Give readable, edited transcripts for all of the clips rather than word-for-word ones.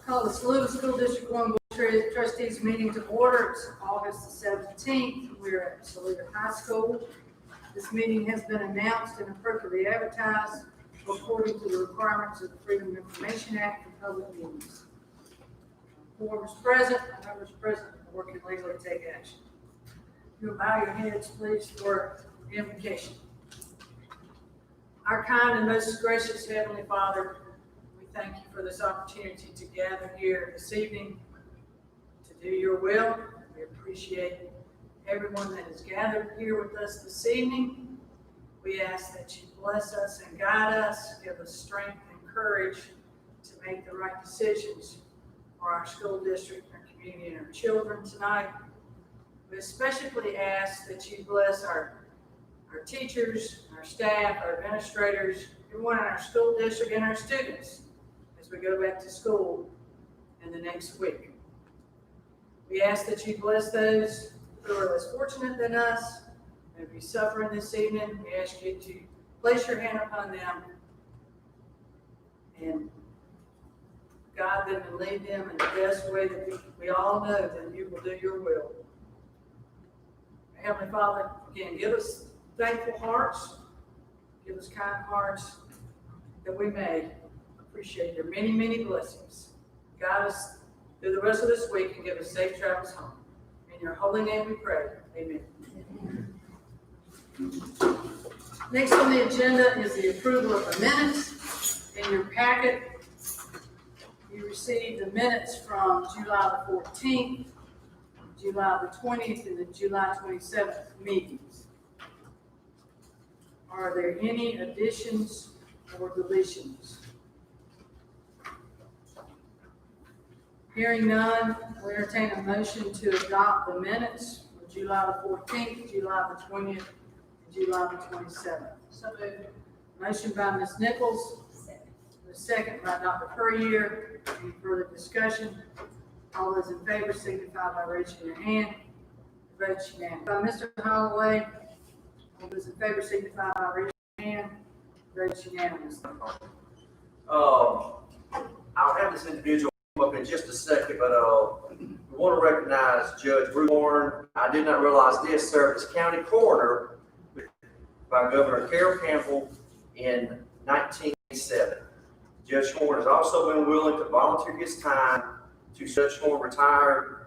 Call the Saluda School District 1 Board of Trustees meeting to order. It's August the 17th. We're at Saluda High School. This meeting has been announced and appropriately advertised according to the requirements of the Freedom of Information Act for public meetings. Quorum is present. Members present are working legally to take action. You'll bow your heads, please, for invocation. Our kind and most gracious Heavenly Father, we thank you for this opportunity to gather here this evening to do your will. We appreciate everyone that is gathered here with us this evening. We ask that you bless us and guide us, give us strength and courage to make the right decisions for our school district, our community, and our children tonight. We especially ask that you bless our teachers, our staff, our administrators, everyone in our school district, and our students as we go back to school in the next week. We ask that you bless those who are less fortunate than us and be suffering this evening. We ask you to place your hand upon them and guide them and lead them in the best way that we all know that you will do your will. Heavenly Father, again, give us thankful hearts, give us kind hearts that we may appreciate your many, many blessings. Guide us through the rest of this week and give us safe travels home. In your holy name we pray. Amen. Next on the agenda is the approval of the minutes. In your packet, you received the minutes from July the 14th, July the 20th, and the July 27th meetings. Are there any additions or deletions? Hearing none, we entertain a motion to adopt the minutes for July the 14th, July the 20th, and July the 27th. So moved. Motion by Ms. Nichols. Second by Dr. Puryear. Any further discussion? All those in favor signify by raising your hand. The vote is unanimous. By Mr. Holloway. All those in favor signify by raising your hand. The vote is unanimous. I'll have this individual come up in just a second, but we want to recognize Judge Bruce Warren. I did not realize this, served as county coroner by Governor Carroll Campbell in 1987. Judge Horn has also been willing to volunteer his time to Judge Horn retired,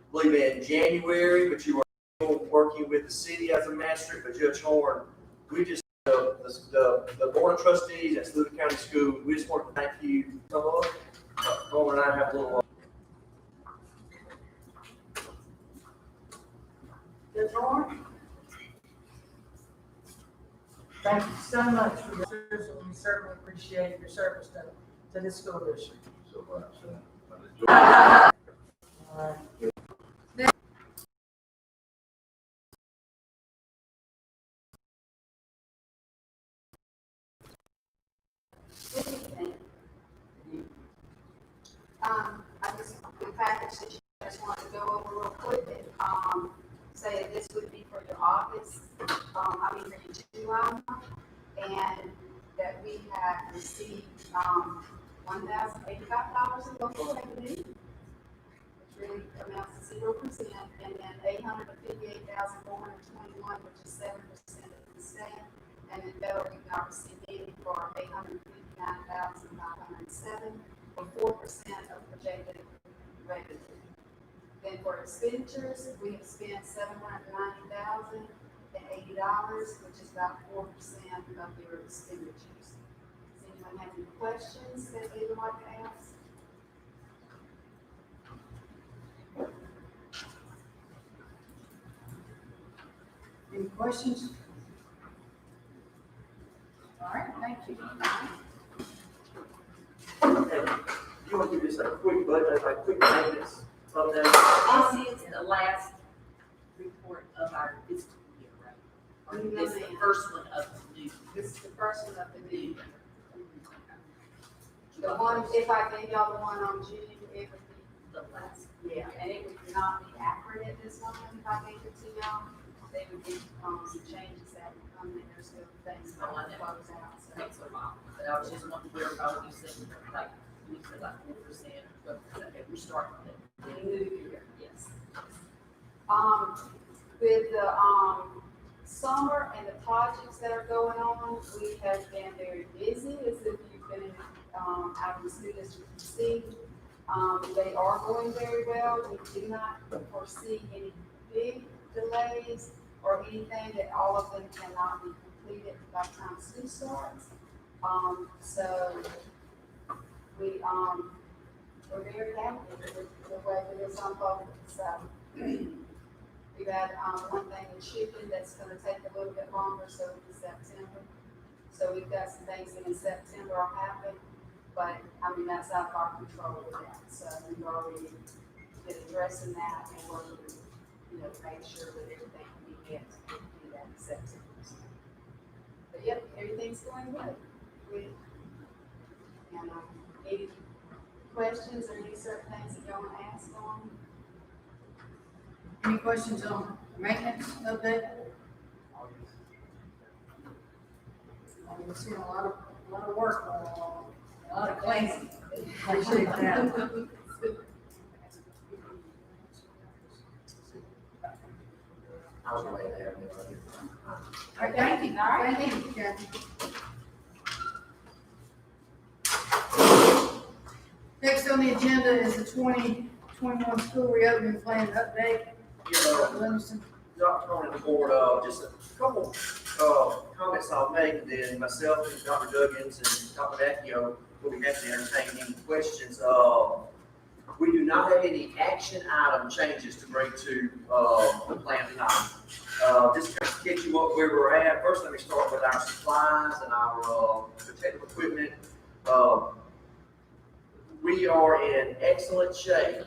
I believe in January, but you were working with the city as a magistrate. But Judge Horn, we just, the Board of Trustees at Saluda County School, we just want to thank you. Horn and I have a little. Judge Horn? Thank you so much for your service, and we certainly appreciate your service to this school district. So much. I just, the package that you just want to go over real quick, say that this would be for your August, for your July, and that we have received, $1,085 in local revenue, which really amounts to 0%, and then $858,421, which is 7% of the state, and then federal we've not received any for $859,507, or 4% of projected revenue. Then for expenditures, we have spent $790,080, which is about 4% of your expenditures. Does anyone have any questions that they would like to ask? Any questions? All right, thank you. You want to give us a quick budget, like quick maintenance of that? This is the last report of our fiscal year, right? Or this is the first one of the new. This is the first one of the new. The one, if I gave y'all the one on June, it would be The last. yeah, and it would not be accurate at this moment if I gave it to y'all. They would be, some changes that would come in, there's still things that Oh, I would know. close out, so. Takes a while, but I was just wondering where all you said, like, we said like 4%, but we're starting the new year, yes. With the, summer and the projects that are going on, we have been very busy, as if you've been, out of the school district to see. They are going very well. We do not foresee any big delays or anything, that all of them cannot be completed by the time school starts. So we're very happy with the way that it's unfolding. So we've had, one thing in shipping that's gonna take a little bit longer, so it's September. So we've got some things in September are happening, but I mean, that's out of our control with that. So we've already been addressing that and working, make sure that everything can be met to do that in September. But yep, everything's going well. And, any questions or any certain things that y'all want to ask on? Any questions on maintenance update? We've seen a lot of work going on, a lot of cleaning. Appreciate that. I was way there. All right, thank you. All right, thank you, Kathy. Next on the agenda is the 2021 school reopening plan update. Livingston. Dr. Tony, the board, just a couple, comments I'll make, and then myself and Dr. Duggins and Dr. Vecchio will be happy to entertain any questions. We do not have any action item changes to bring to, the plan tonight. Just to catch you up where we're at, first let me start with our supplies and our, protective equipment. We are in excellent shape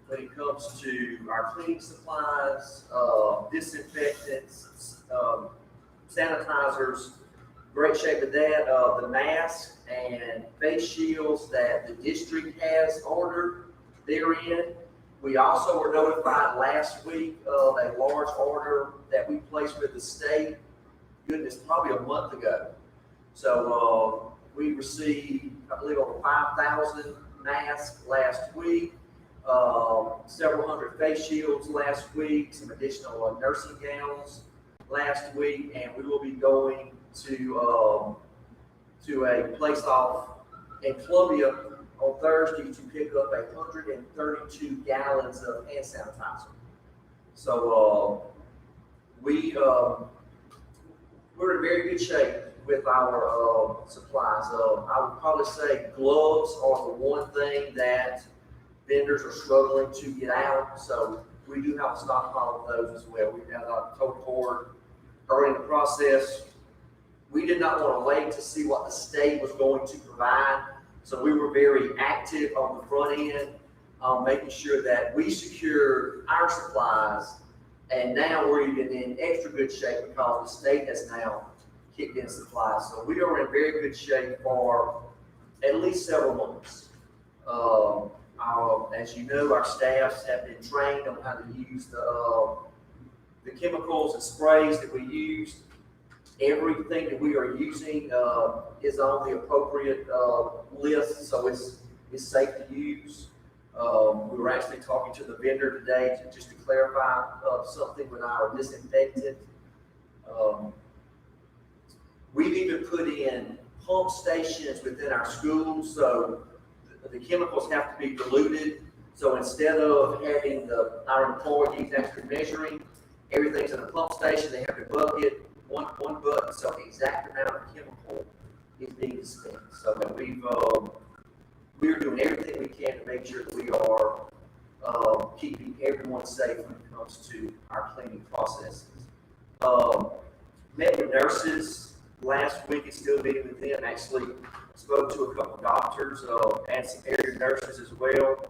when it comes to our cleaning supplies, disinfectants, sanitizers, great shape with that. The masks and face shields that the district has ordered, they're in. We also were notified last week of a large order that we placed with the state, goodness, probably a month ago. So we received, I believe, over 5,000 masks last week. Several hundred face shields last week, some additional nursing gowns last week, and we will be going to a place off in Columbia on Thursday to pick up 132 gallons of hand sanitizer. So we're in very good shape with our supplies. I would probably say gloves are the one thing that vendors are struggling to get out, so we do have a stockpile of those as well. We have told the board early in the process, we did not want to wait to see what the state was going to provide, so we were very active on the front end, making sure that we secured our supplies, and now we're even in extra good shape because the state has now kicked in supplies. So we are in very good shape for at least several months. As you know, our staffs have been trained on how to use the chemicals and sprays that we use. Everything that we are using is on the appropriate list, so it's safe to use. We were actually talking to the vendor today just to clarify something with our disinfectant. We've even put in pump stations within our schools, so the chemicals have to be diluted. So instead of having our employees actually measuring, everything's in a pump station. They have a bucket, one button, so the exact amount of chemical is being dispensed. So that we're doing everything we can to make sure that we are keeping everyone safe when it comes to our cleaning processes. Met with nurses last week and still meeting with them. Actually spoke to a couple of doctors and some area nurses as well.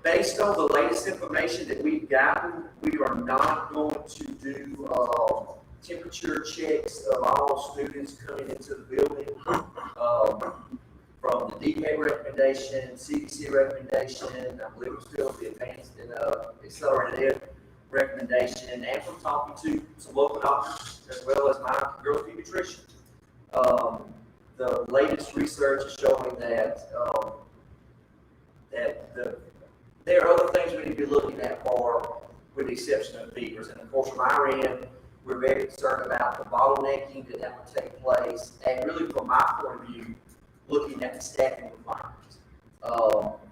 Based on the latest information that we've gotten, we are not going to do temperature checks of all students coming into the building. From the DPA recommendation, CDC recommendation, I believe we're still the advanced and accelerated ed recommendation, and from talking to some local doctors as well as my girl pediatrician. the latest research is showing that, there are other things we need to be looking at for, with the exception of fevers. And of course, from our end, we're very concerned about the bottlenecking that would take place, and really from my point of view, looking at the staffing requirements.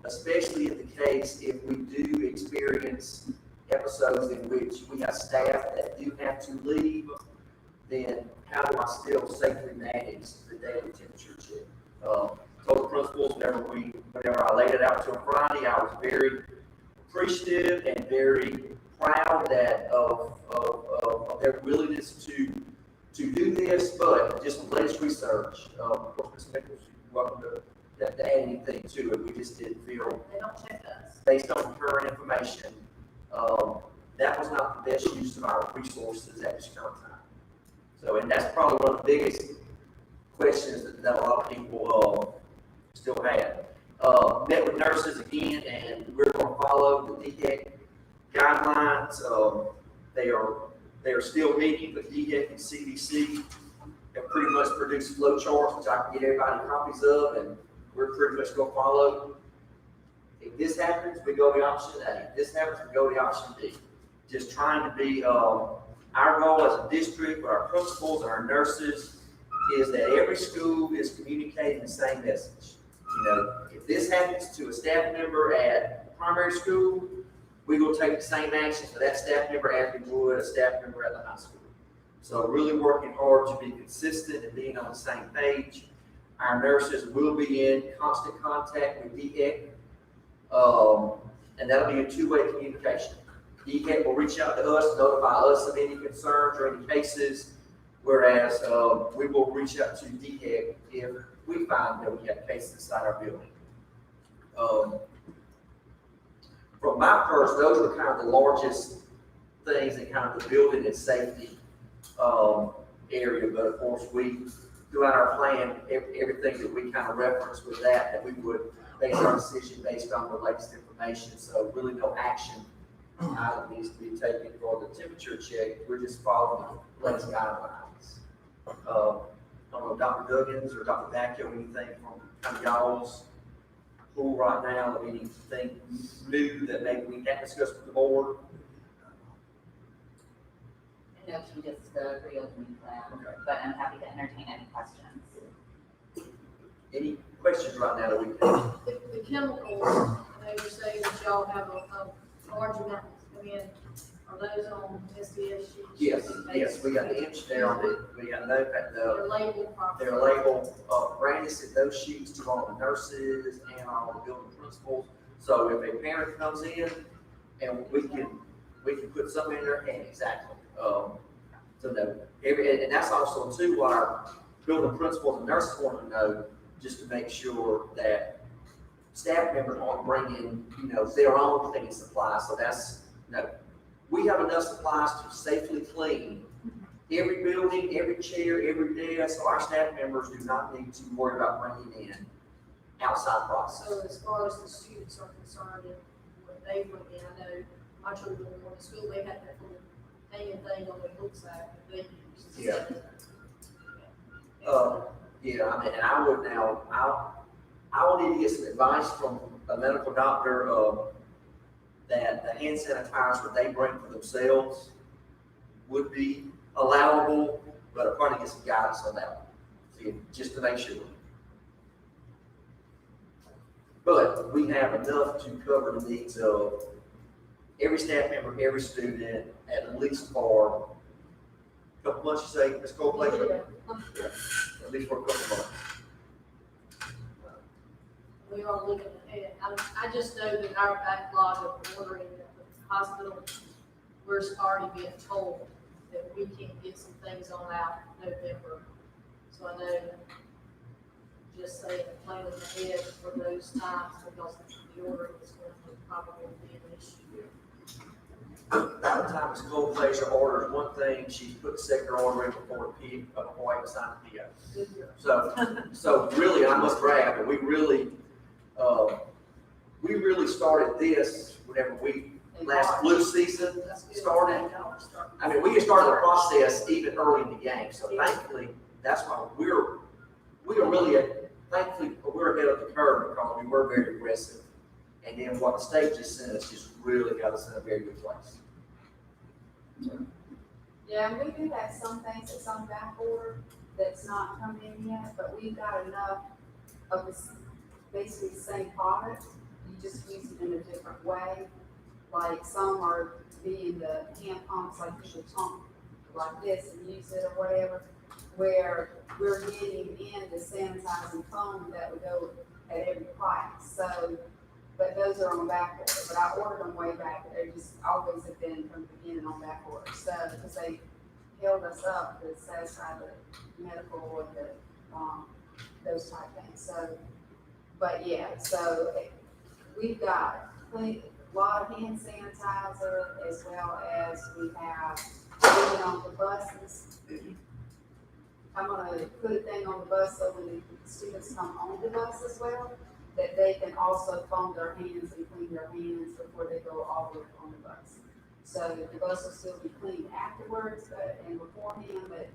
Especially in the case if we do experience episodes in which we have staff that do have to leave, then how do I still safely manage the daily temperature check? Told the principals whenever I laid it out to them Friday, I was very appreciative and very proud of their willingness to do this, but just the latest research, of course, Ms. Nichols, you're welcome to add anything to it. We just didn't feel, They don't check us. based on current information, that was not the best use of our resources at this current time. So, and that's probably one of the biggest questions that a lot of people still have. Met with nurses again, and we're going to follow the DHEC guidelines. They are still meeting, but DHEC and CDC have pretty much produced flow charts, which I can get everybody copies of, and we're pretty much going to follow. If this happens, we go to option A. If this happens, we go to option B. Just trying to be, our goal as a district, with our principals and our nurses, is that every school is communicating the same message. You know, if this happens to a staff member at primary school, we will take the same action for that staff member as we would a staff member at the high school. So really working hard to be consistent and being on the same page. Our nurses will be in constant contact with DHEC, and that'll be a two-way communication. DHEC will reach out to us, notify us of any concerns or any cases, whereas we will reach out to DHEC if we find that we have cases inside our building. From my purse, those are kind of the largest things in kind of the building and safety area. But of course, we, throughout our plan, everything that we kind of reference with that we would base our decision based on the latest information. So really no action item needs to be taken for the temperature check. We're just following the latest guidelines. I don't know, Dr. Duggins or Dr. Bacchio, anything from kind of y'all's pool right now, anything new that maybe we can't discuss with the board? No, she just reopened that, Okay. but I'm happy to entertain any questions. Any questions right now that we can? The chemicals, they were saying that y'all have a large amount, I mean, are those on SDS sheets? Yes, we got the inch there, we got They're labeled properly. they're labeled, Brandon sent those sheets to all the nurses and all the building principals. So if a parent comes in, and we can put something in their hand, exactly. So no, and that's also too what our building principals and nurses want to know, just to make sure that staff members aren't bringing, their own cleaning supplies. So that's, no, we have enough supplies to safely clean every building, every chair, every desk, so our staff members do not need to worry about bringing in outside process. So as far as the students are concerned, and when they went in, I know my children were in school, they had that little hanging thing on their book sack that they used. Yeah. Yeah, I mean, and I will need to get some advice from a medical doctor, that the hand sanitizer that they bring for themselves would be allowable, but I'll probably get some guidance on that one, see, just to make sure. But we have enough to cover the needs of every staff member, every student, at least for a couple months, you say, Ms. Coldplay? Yeah. At least for a couple months. We are looking ahead. I just know that our backlog of ordering at the hospital, we're already being told that we can't get some things on out in November. So I know, just saying, planning ahead for those times, because the ordering is going to probably be an issue. By the time Ms. Coldplay orders one thing, she's put the second order in before before I sign the PO. Good year. So really, I must brag, but we really started this whenever last flu season That's good. started. I mean, we started the process even early in the game, so thankfully, that's why we're we are really, thankfully, we're ahead of the curve because we were very aggressive. And then what the state just sent us just really got us in a very good place. Yeah, and we do have some things that's on back order that's not come in yet, but we've got enough of this, basically the same product. You just use it in a different way. Like some are being the hand pumps, like you should pump like this and use it or whatever, where we're getting in the sanitizing foam that would go at every price. So, but those are on back order, but I ordered them way back. They just always have been from the beginning on back order. So, because they held us up to satisfy the medical or the, those type things. So, but yeah, so we've got a lot of hand sanitizer as well as we have even on the buses. I'm gonna put a thing on the bus so when the students come on the bus as well, that they can also foam their hands and clean their hands before they go all the way on the bus. So the bus will still be clean afterwards, but, and beforehand, but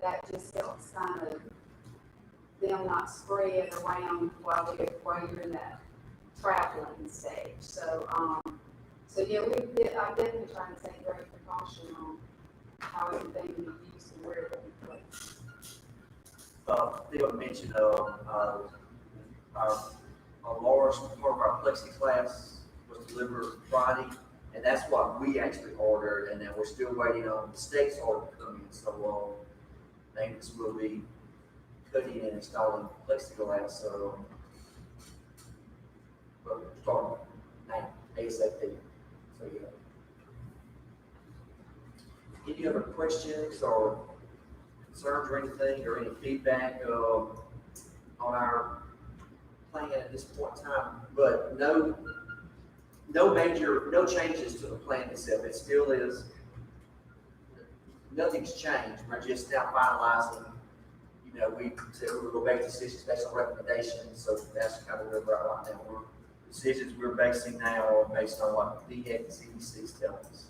that just helps kind of them not spread around while you're in that traveling stage. So, so yeah, I definitely try to take great precaution on how everything we use and where it will be placed. Bill mentioned, our large part of our plexiglass was delivered Friday, and that's what we actually ordered, and then we're still waiting on the state's order to come in, so, Davis will be cutting and installing plexiglass, so, but we're starting now, ASAP, so, yeah. Any other questions or concerns or anything, or any feedback, on our plan at this point in time? But no changes to the plan itself. It still is, nothing's changed. We're just now finalizing, we said we'll go back to decisions based on recommendations, so that's kind of where we're at right now. Decisions we're basing now are based on what the DHEC and CDC is telling us.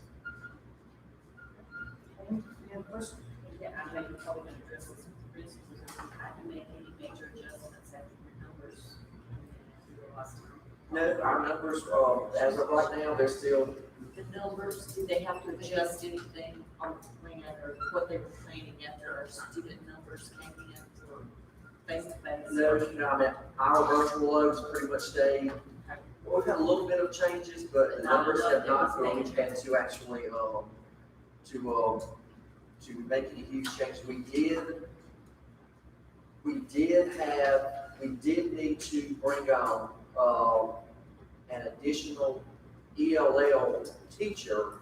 Any other questions? Yeah, I know you're probably gonna address this with the principals, if you had to make any major adjustments after your numbers for the last time. No, our numbers, as of right now, they're still, The numbers, did they have to adjust anything on the plan or what they were planning after our student numbers came in for face-to-face? no, our virtual loads pretty much stayed. We've had a little bit of changes, but the numbers have not, we've had to actually, to make any huge changes. We did need to bring on, an additional ELL teacher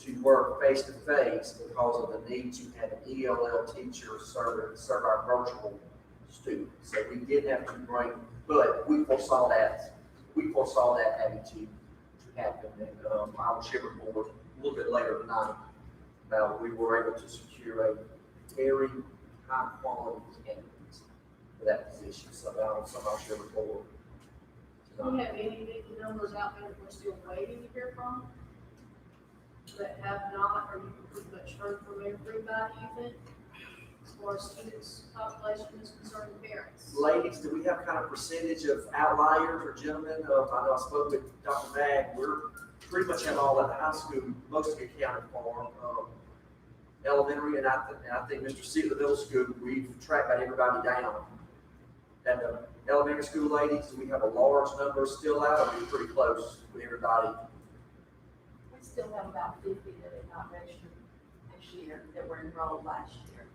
to work face-to-face because of the need to have an ELL teacher serve our virtual students. So we did have to bring, but we foresaw that having to happen. And, I will share with the board a little bit later tonight about we were able to secure a very high quality candidate for that position. So I'll share with the board. Do you have any big numbers out there that we're still waiting to hear from? That have not, or you pretty much heard from everybody, you think? As far as students, population is concerned, parents? Ladies, do we have kind of percentage of outliers or gentlemen? I know I spoke with Dr. Mag, we're pretty much have all at the high school, most of it accounted for. Elementary, and I think Mr. C at the middle school, we've tracked about everybody down. And the elementary school ladies, do we have a large number still out, or are we pretty close with everybody? We still have about 50 that are not registered this year that were enrolled last year.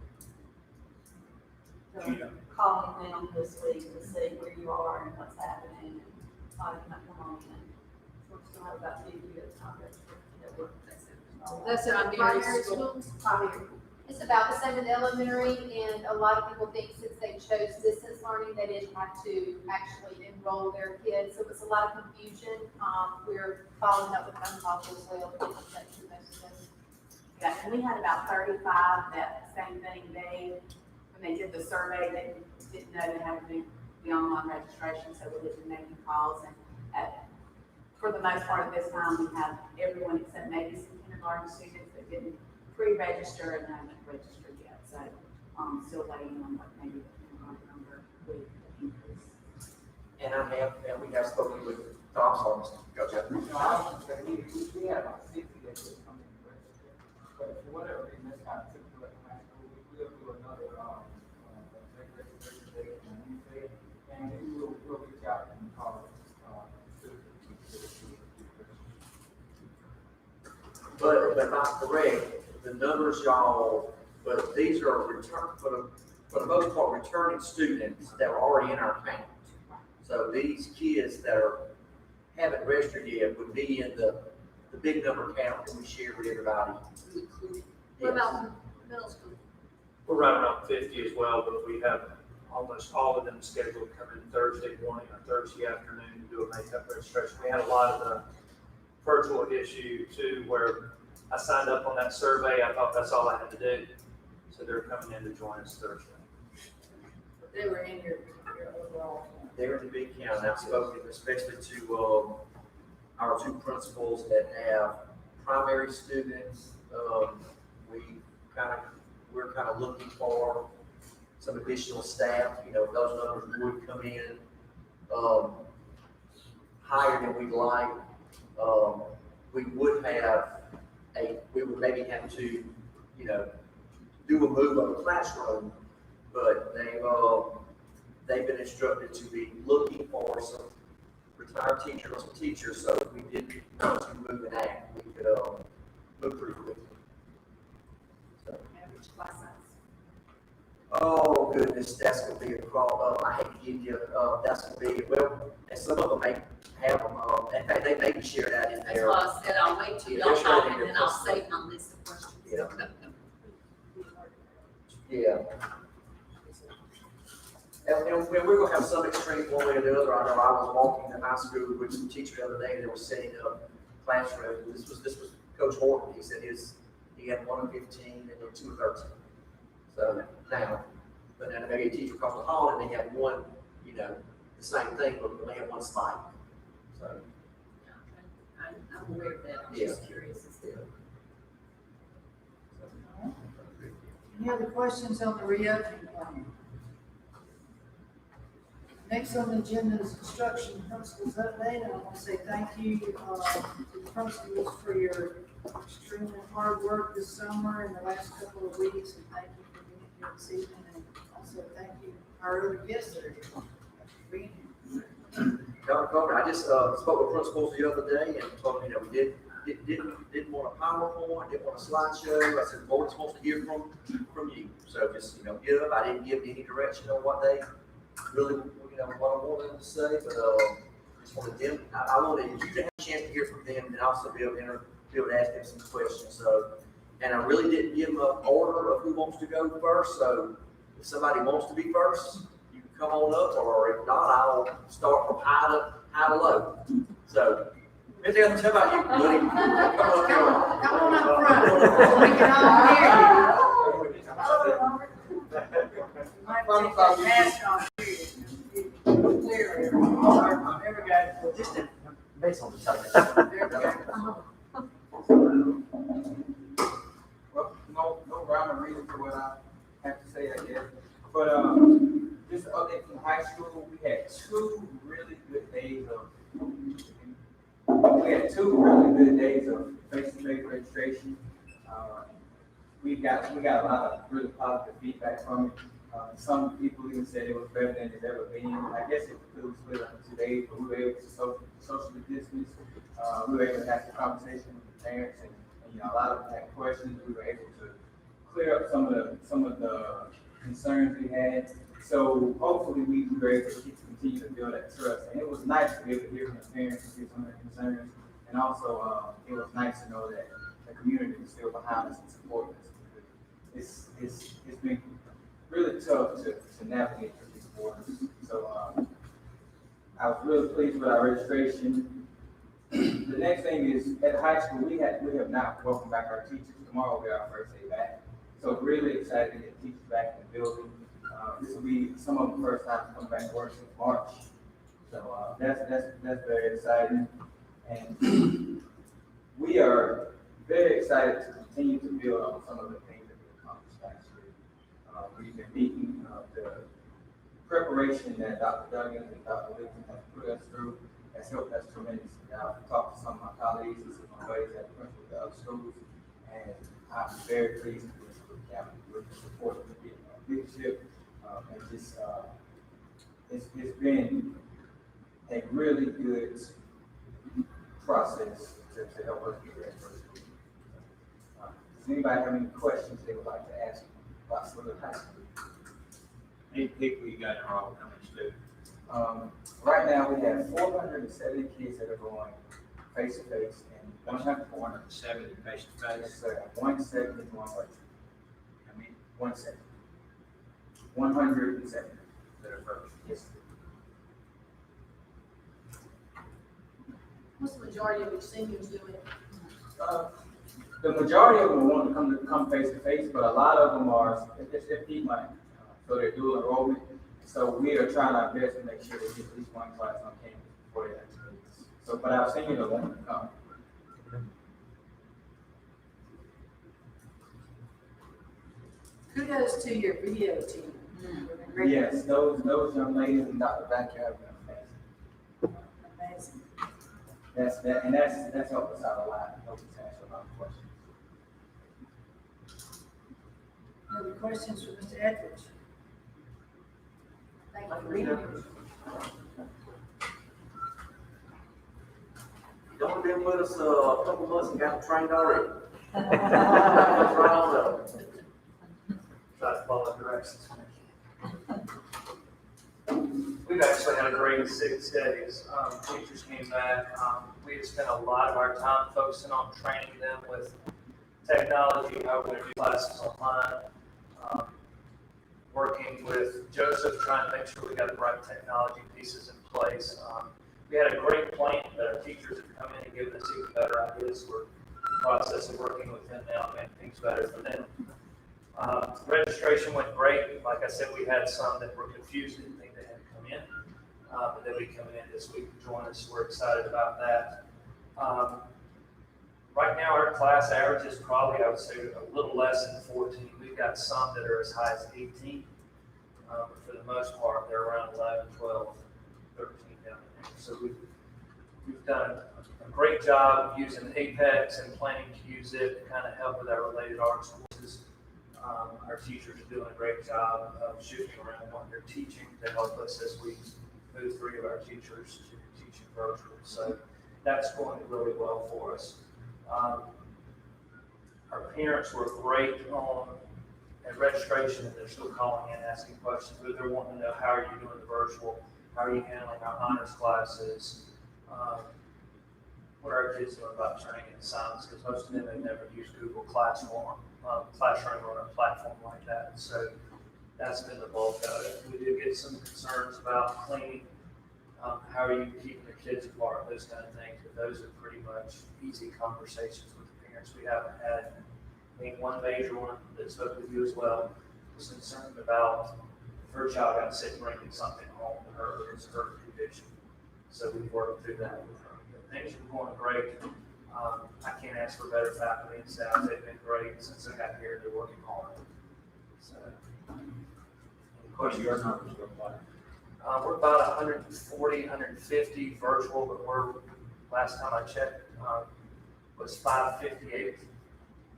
So calling them this week to see where you are and what's happening and how you might come on in. So we still have about 50 that's not registered that were. That's at primary school? Primary. It's about the same in elementary, and a lot of people think since they chose distance learning, they didn't have to actually enroll their kids, so it was a lot of confusion. We're following up with phone calls as well, to get that to messages. Yeah, and we had about 35 that same thing, when they did the survey, they didn't know they had to do the online registration, so we didn't make any calls. And for the most part of this time, we have everyone except maybe some kindergarten students that didn't pre-register and haven't registered yet. So, still waiting on what maybe the kindergarten and we have spoken with Tom's office. Go, Jeff. No, I was gonna say, we had about 60 that just come in and register, but for whatever reason, that's kind of typical at the high school. We will do another, registration day on Wednesday, and then we'll reach out and call, But if I'm correct, the numbers y'all, but these are return, for the most part, returning students that are already in our count. So these kids that haven't registered yet would be in the big number count that we share with everybody. What about middle school? We're right around 50 as well, but we have almost all of them scheduled to come in Thursday morning or Thursday afternoon to do a makeup registration. We had a lot of the virtual issue too, where I signed up on that survey. I thought that's all I had to do. So they're coming in to join us Thursday. But they were in your overall. They're in the big count. I've spoken especially to our two principals that have primary students. We're kind of looking for some additional staff. You know, those numbers would come in higher than we'd like. We would maybe have to, you know, do a move of a classroom, but they've been instructed to be looking for some retired teachers or some teachers, so if we did want to move and act, we could move pretty quickly. So. Average class size. Oh goodness, that's gonna be a problem. I hate to give you, that's gonna be, well, and some of them may have them, in fact, they may share that in That's there. why I said I'll wait till Yeah, y'all they're talk showing and then their I'll personal- save my list of questions. Yeah. Yeah. And we're gonna have some extreme one way or the other. I know I was walking to high school with some teacher the other day, and they were setting up classrooms. This was Coach Horton. He said he had 1 of 15 and then 2 of 13. So now, but then maybe a teacher across the hall and they have one, you know, the same thing, but they have one spike. So, I'm aware of that, I'm Yeah. just curious as to. Any other questions on the reopening plan? Next on the agenda is instruction principals update. I want to say thank you to the principals for your extremely hard work this summer and the last couple of weeks, and thank you for being here this evening, and also thank you our other guests that are here for being here. I just spoke with principals the other day and told them, you know, we didn't want a PowerPoint, didn't want a slideshow. I said, the board just wants to hear from you. So just, you know, give up. I didn't give any direction on what they really, you know, what I wanted them to say, but just wanted them, I wanted you to have a chance to hear from them and also be able to ask them some questions. So, and I really didn't give them an order of who wants to go first. So if somebody wants to be first, you can come on up, or if not, I'll start from high to low. So, anything else to tell about you, buddy? Come on, Come on up front. We can all hear you. Might take that mask off. Clear. There we go. Just based on the subject. There we go. well, no rhyme or reason for what I have to say, I guess. But just an update from high school, we had 2 really good days of face-to-face registration. We got a lot of really positive feedback from it. Some people even said it was better than it's ever been. I guess it was split up in 2 days, but we were able to socially distance. We were able to have a conversation with the parents, and you know, a lot of them had questions. We were able to clear up some of the concerns we had. So hopefully we were able to continue to build that trust. And it was nice to be able to hear from the parents and hear some of their concerns. And also it was nice to know that the community is still behind us and supporting us. It's been really tough to navigate through these borders. So I was really pleased with our registration. The next thing is, at the high school, we have not welcomed back our teachers. Tomorrow will be our first day back. So really excited to get teachers back in the building. This will be some of the first time coming back to work since March. So that's very exciting. And we are very excited to continue to build on some of the things that we accomplished last year. We've been meeting preparation that Dr. Duggan and Dr. Lipton have put us through has helped us tremendously. I've talked to some of my colleagues and some of my buddies at the principal of the other schools, and I'm very pleased with this group, with the support of the leadership, and just, it's been a really good process to help us get ready for school. Does anybody have any questions they would like to ask about Saluda High School? Any people you got enrolled, how many students? Right now, we have 470 kids that are going face-to-face, and 470 face to face. 170 is one virtual. I mean, 170. 170. that are virtual. Yes. What's the majority of your seniors doing? The majority of them want to come face-to-face, but a lot of them are, they're peak money. So they're dual enrollment. So we are trying our best to make sure they get at least one class on campus before their activities. So, but our seniors are wanting to come. Kudos to your video team. Great. Yes, those young ladies and Dr. Backer have been amazing. Amazing. That's helped us out a lot, and helped us answer a lot of questions. Any questions for Mr. Edwards? Thank you for being here. You've only been with us a couple months and got trained already. Right on up. Try to follow directions. We've actually had a great 6 days. Teachers came back. We have spent a lot of our time focusing on training them with technology, how we're going to do classes online. Working with Joseph, trying to make sure we got the right technology pieces in place. We had a great plan, but our teachers have come in and given us even better ideas. We're in the process of working with them now to make things better for them. Registration went great. Like I said, we had some that were confused, didn't think they had to come in. But they'll be coming in this week to join us. We're excited about that. Right now, our class average is probably, I would say, a little less than 14. We've got some that are as high as 18. But for the most part, they're around 11, 12, 13 down there. So we've done a great job using Apex and planning to use it to kind of help with our related arts courses. Our teachers are doing a great job of shifting around what they're teaching to help us as we move 3 of our teachers to teaching virtual. So that's going really well for us. Our parents were great at registration, and they're still calling in asking questions, but they're wanting to know, how are you doing the virtual? How are you handling our honors classes? What are our kids doing about turning in assignments? Because most of them have never used Google Classroom or a platform like that. So that's been the bulk of it. We did get some concerns about cleaning. How are you keeping the kids apart? Those kind of things. But those are pretty much easy conversations with the parents. We haven't had, I think, one major one that spoke with you as well was concerned about if her child got sick bringing something home to her. It's her condition. So we've worked through that with her. But things are going great. I can't ask for better faculty and staff. They've been great since I got here. They're working hard. So, What are your numbers look like? We're about 140, 150 virtual, but last time I checked, was 558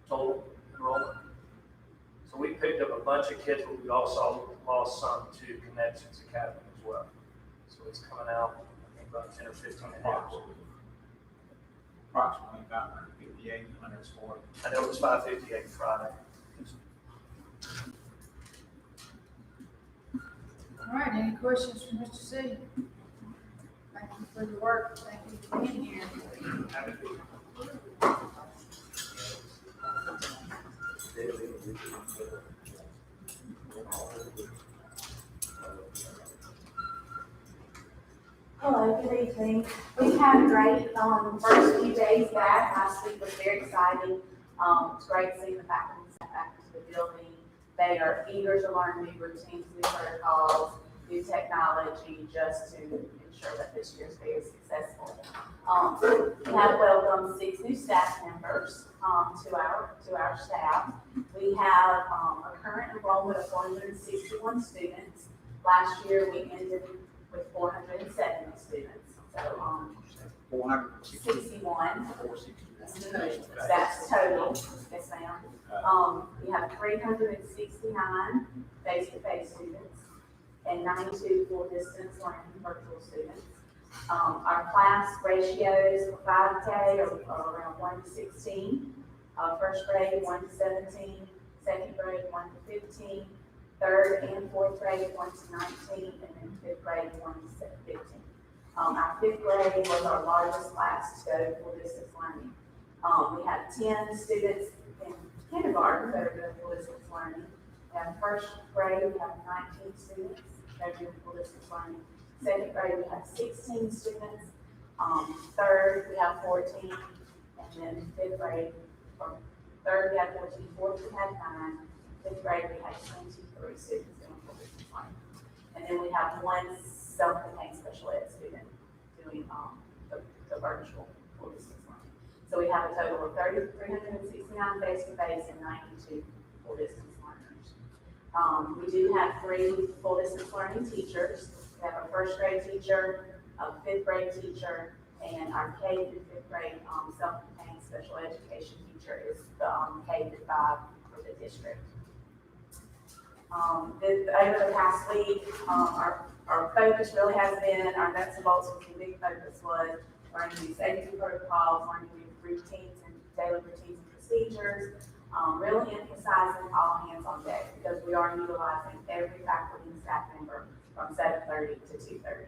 total enrollment. So we picked up a bunch of kids, but we also lost some to Connections Academy as well. So it's coming out, I think, about 10 or 15 and a half. Approximately about 158, 140. I know it was 558 Friday. All right, any questions for Mr. C? Thank you for your work. Thank you for being here. Hello, good evening. We had a great, first few days back. Last week was very exciting. It's great seeing the faculty sent back into the building. They are eager to learn new routines, new protocols, new technology, just to ensure that this year is very successful. We have welcomed 6 new staff members to our staff. We have a current enrollment of 161 students. Last year, we ended with 470 students, so, 61. 460. That's total, yes ma'am. We have 369 face-to-face students and 92 full distance learning virtual students. Our class ratios for 5K are around 1 to 16. First grade, 1 to 17, second grade, 1 to 15, third and fourth grade, 1 to 19, and then fifth grade, 1 to 15. Our fifth grade was our largest class to go full distance learning. We have 10 students in kindergarten that are doing full distance learning. And first grade, we have 19 students that are doing full distance learning. Second grade, we have 16 students. Third, we have 14. And then fifth grade, or third, we have 14. Fourth, we had 9. Fifth grade, we had 23 students doing full distance learning. And then we have one self-contained special ed student doing the virtual full distance learning. So we have a total of 369 face-to-face and 92 full distance learners. We do have 3 full distance learning teachers. We have a first grade teacher, a fifth grade teacher, and our K through fifth grade self-contained special education teacher is the K through 5 for the district. Over the past week, our focus really has been, our nuts and bolts of the big focus was learning new safety protocols, learning new routines and daily routines and procedures, really emphasizing all hands on deck because we are utilizing every faculty and staff member from 7:30 to 2:30.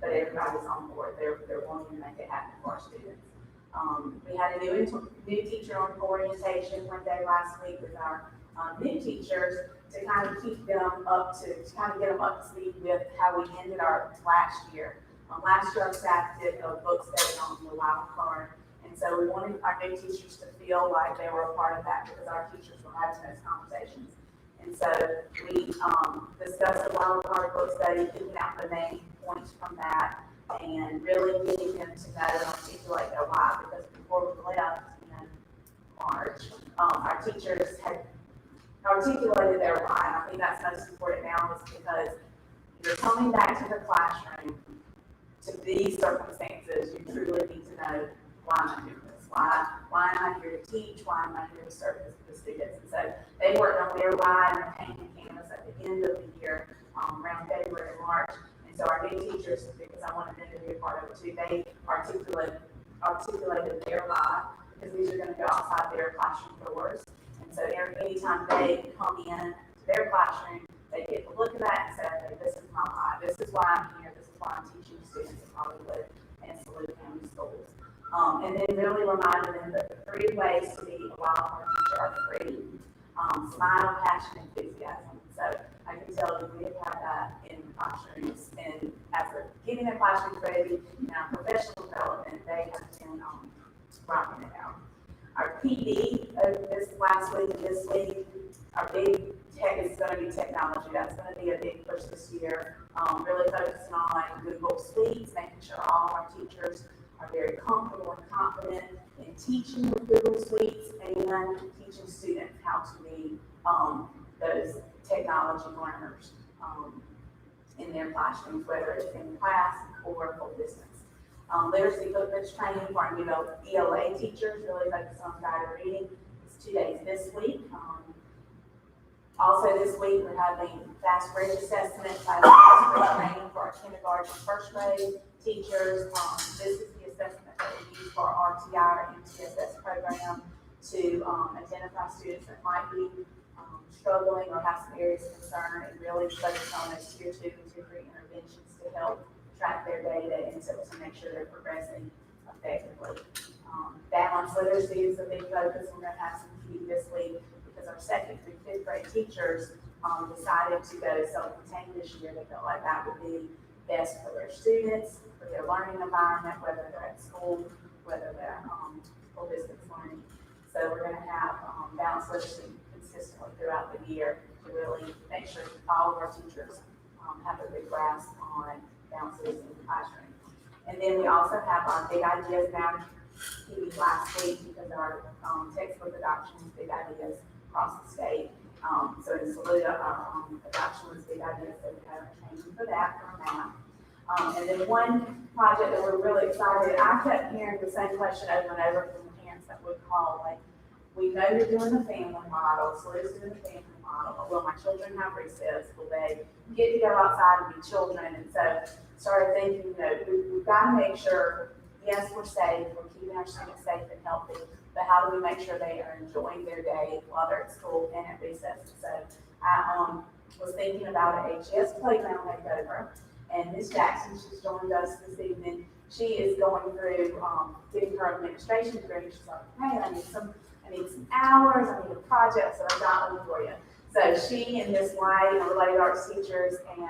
But everybody's on board. They're wanting to make it happen for our students. We had a new teacher on orientation one day last week with our new teachers to kind of keep them up to kind of get them up to speed with how we ended our last year. Last year, our staff did a book study on the wild card, and so we wanted our new teachers to feel like they were a part of that because our teachers were having those conversations. And so we discussed the wild card book study, picking out the main points from that, and really getting them to know and articulate their why. Because before we left in March, our teachers had articulated their why, and I think that's most important now is because you're coming back to the classroom to these circumstances, you truly need to know why am I doing this? Why am I here to teach? Why am I here to serve the students? And so they worked on their why and their painting canvas at the end of the year, around February and March. And so our new teachers, because I wanted them to be a part of it too, they articulated their why, because these are going to go outside their classroom doors. And so anytime they come in to their classroom, they get to look at that and say, okay, this is my why. This is why I'm here. This is why I'm teaching students in Hollywood and Saluda County Schools. And then really reminding them that the 3 ways to be a wild card teacher are 3. Smile, passion, enthusiasm. So I can tell you we have had that in classrooms, and as we're getting their classrooms ready in our professional development, they have been rocking it out. Our PD this last week and this week, our big tech is going to be technology. That's going to be a big push this year. Really focusing on Google Suites, making sure all of our teachers are very comfortable and confident in teaching with Google Suites and teaching students how to be those technology learners in their classrooms, whether it's in class or full distance. Literacy focused training for our new ELA teachers, really focused on guided reading. It's 2 days this week. Also this week, we're having fast bridge assessment, fast bridge training for our kindergarten and first grade teachers. This is the assessment that we use for our RTI or MTSS program to identify students that might be struggling or have some areas of concern, and really focus on those tier 2 and tier 3 interventions to help track their data and to make sure they're progressing effectively. Balanced literacy is a big focus. We're going to have some key this week because our 2nd through 5th grade teachers decided to go self-contained this year. They felt like that would be best for their students, for their learning environment, whether they're at school, whether they're full distance learning. So we're going to have balanced literacy consistently throughout the year to really make sure that all of our teachers have a good grasp on balanced literacy in the classroom. And then we also have our Big Ideas Now TV last week because our textbook adoption is Big Ideas across the state. So in Saluda, our adoption was a big idea, so we have a training for that for math. And then one project that we're really excited, I kept hearing the same question over and over from the parents that would call, like, we know you're doing the family model, Saluda's doing the family model, but will my children have recess? Will they get to go outside and be children? And so started thinking, we've got to make sure, yes, we're safe, we're keeping our students safe and healthy, but how do we make sure they are enjoying their day while they're at school and at recess? So I was thinking about an HES playground makeover, and Ms. Jackson, she's joined us this evening. She is going through getting her administration degree. She's like, hey, I need some hours, I need a project, so I got one for you. So she and Ms. White, related arts teachers, and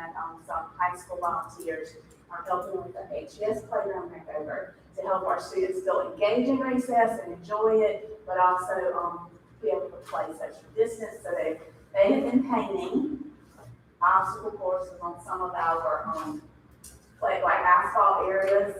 some high school volunteers are helping with the HES playground makeover to help our students still engage in recess and enjoy it, but also be able to play social distance. So they have been painting obstacle courses on some of our like asphalt areas.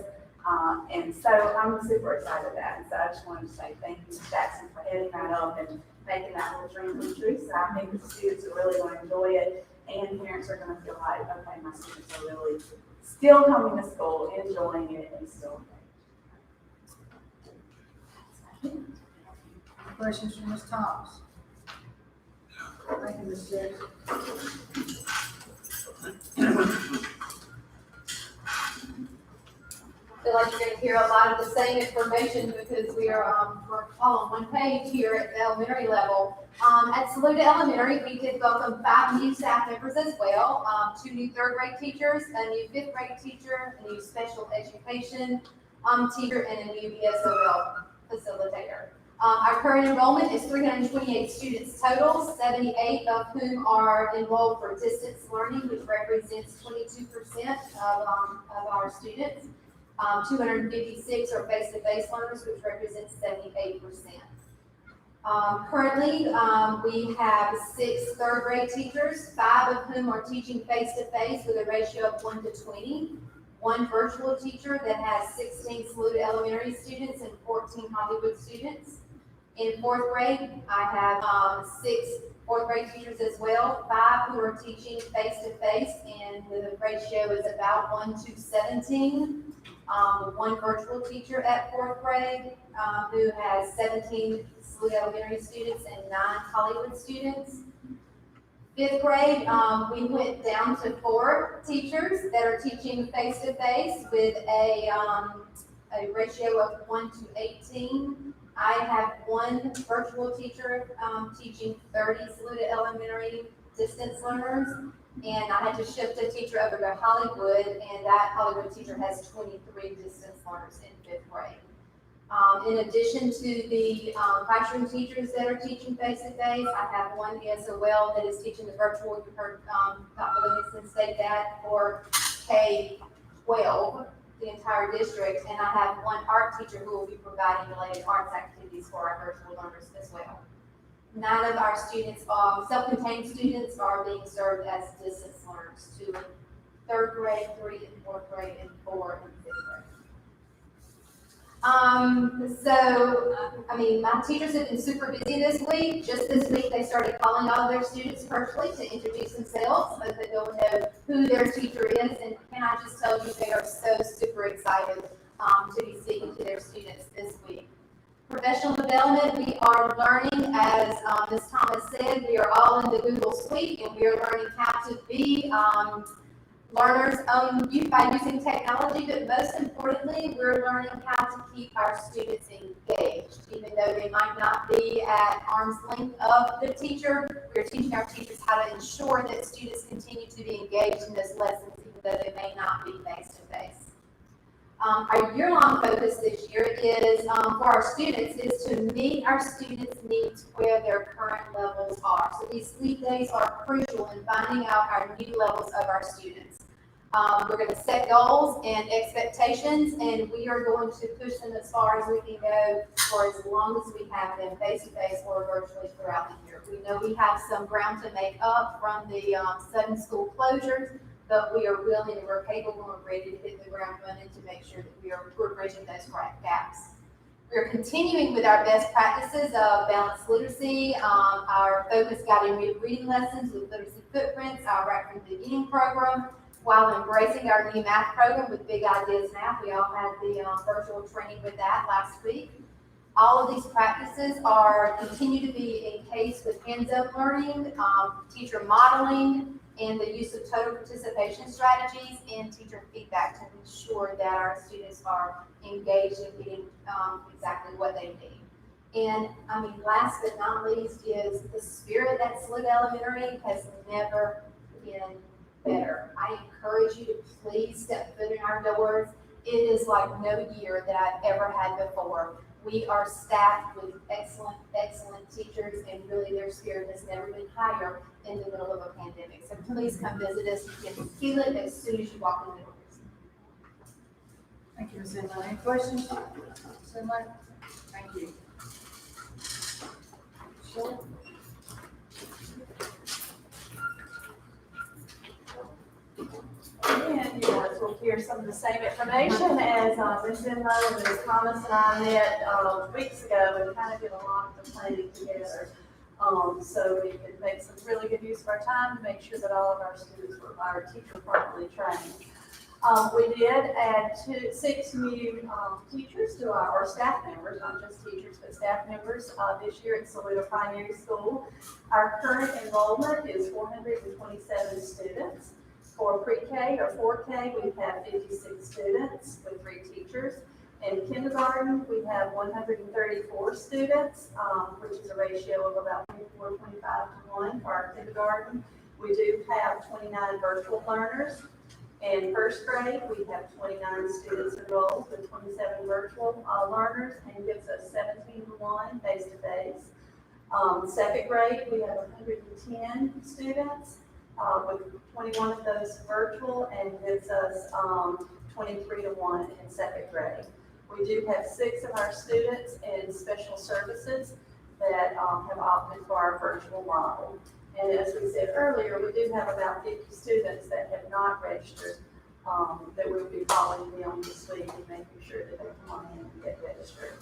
And so I'm super excited about that. And so I just wanted to say thank you, Ms. Jackson, for heading that up and making that little dream come true. So I think the students are really going to enjoy it, and parents are going to feel like, okay, my students are really still coming to school, enjoying it, and still engaged. Questions from Ms. Thomas? Thank you, Ms. Jackson. I feel like you're gonna hear a lot of the same information because we're all on one page here at the elementary level. At Saluda Elementary, we did welcome 5 new staff members as well, 2 new 3rd grade teachers, a new 5th grade teacher, a new special education teacher, and a new ESOL facilitator. Our current enrollment is 328 students total, 78 of whom are enrolled for distance learning, which represents 22% of our students. 256 are face-to-face learners, which represents 78%. Currently, we have 6 3rd grade teachers, 5 of whom are teaching face-to-face with a ratio of 1 to 20. 1 virtual teacher that has 16 Saluda Elementary students and 14 Hollywood students. In 4th grade, I have 6 4th grade teachers as well, 5 who are teaching face-to-face and with a ratio is about 1 to 17. 1 virtual teacher at 4th grade who has 17 Saluda Elementary students and 9 Hollywood students. 5th grade, we went down to 4 teachers that are teaching face-to-face with a ratio of 1 to 18. I have 1 virtual teacher teaching 30 Saluda Elementary distance learners, and I had to shift a teacher over to Hollywood, and that Hollywood teacher has 23 distance learners in 5th grade. In addition to the classroom teachers that are teaching face-to-face, I have 1 ESOL that is teaching the virtual. You heard Dr. Livingston state that for K-12, the entire district, and I have 1 art teacher who will be providing related arts activities for our virtual learners as well. 9 of our students, self-contained students, are being served as distance learners, 2 in 3rd grade, 3 in 4th grade, and 4 in 5th grade. My teachers have been super busy this week. Just this week, they started calling all of their students virtually to introduce themselves so that they'll know who their teacher is. And can I just tell you, they are so super excited to be speaking to their students this week. Professional development, we are learning, as Ms. Thomas said, we are all in the Google Suite, and we are learning how to be learners by using technology, but most importantly, we're learning how to keep our students engaged. Even though they might not be at arm's length of the teacher, we're teaching our teachers how to ensure that students continue to be engaged in those lessons, even though they may not be face-to-face. Our year-long focus this year is, for our students, is to meet our students' needs where their current levels are. So these sleep days are crucial in finding out our new levels of our students. We're going to set goals and expectations, and we are going to push them as far as we can go for as long as we have them face-to-face or virtually throughout the year. We know we have some ground to make up from the sudden school closures, but we are willing and we're capable and ready to hit the ground running to make sure that we're bridging those gaps. We're continuing with our best practices of balanced literacy, our focus guided reading lessons with literacy footprints, our Right from the Beginning program, while embracing our new math program with Big Ideas Math. We all had the virtual training with that last week. All of these practices continue to be encased with hands-on learning, teacher modeling, and the use of total participation strategies and teacher feedback to ensure that our students are engaged and getting exactly what they need. And last but not least is the spirit at Saluda Elementary has never been better. I encourage you to please step foot in our doors. It is like no year that I've ever had before. We are staffed with excellent teachers, and really their spirit has never been higher in the middle of a pandemic. So please come visit us. You can feel it as soon as you walk in the doors. Thank you, Ms. Inman. Any questions? Ms. Inman? Thank you. Sure. And you guys will hear some of the same information as Ms. Enlow and Ms. Thomas and I met weeks ago and kind of did a lot of the planning together. So we could make some really good use of our time to make sure that all of our students were, our teachers properly trained. We did add 6 new teachers to our staff members, not just teachers, but staff members this year at Saluda Primary School. Our current enrollment is 427 students. For pre-K or 4K, we have 56 students with 3 teachers. In kindergarten, we have 134 students, which is a ratio of about 24, 25 to 1 for our kindergarten. We do have 29 virtual learners. In first grade, we have 29 students enrolled with 27 virtual learners, and gives us 17 to 1 face-to-face. Second grade, we have 110 students, with 21 of those virtual, and gives us 23 to 1 in second grade. We do have 6 of our students in special services that have opted for our virtual model. And as we said earlier, we do have about 50 students that have not registered, that we'll be calling them this week and making sure that they come on in and get registered.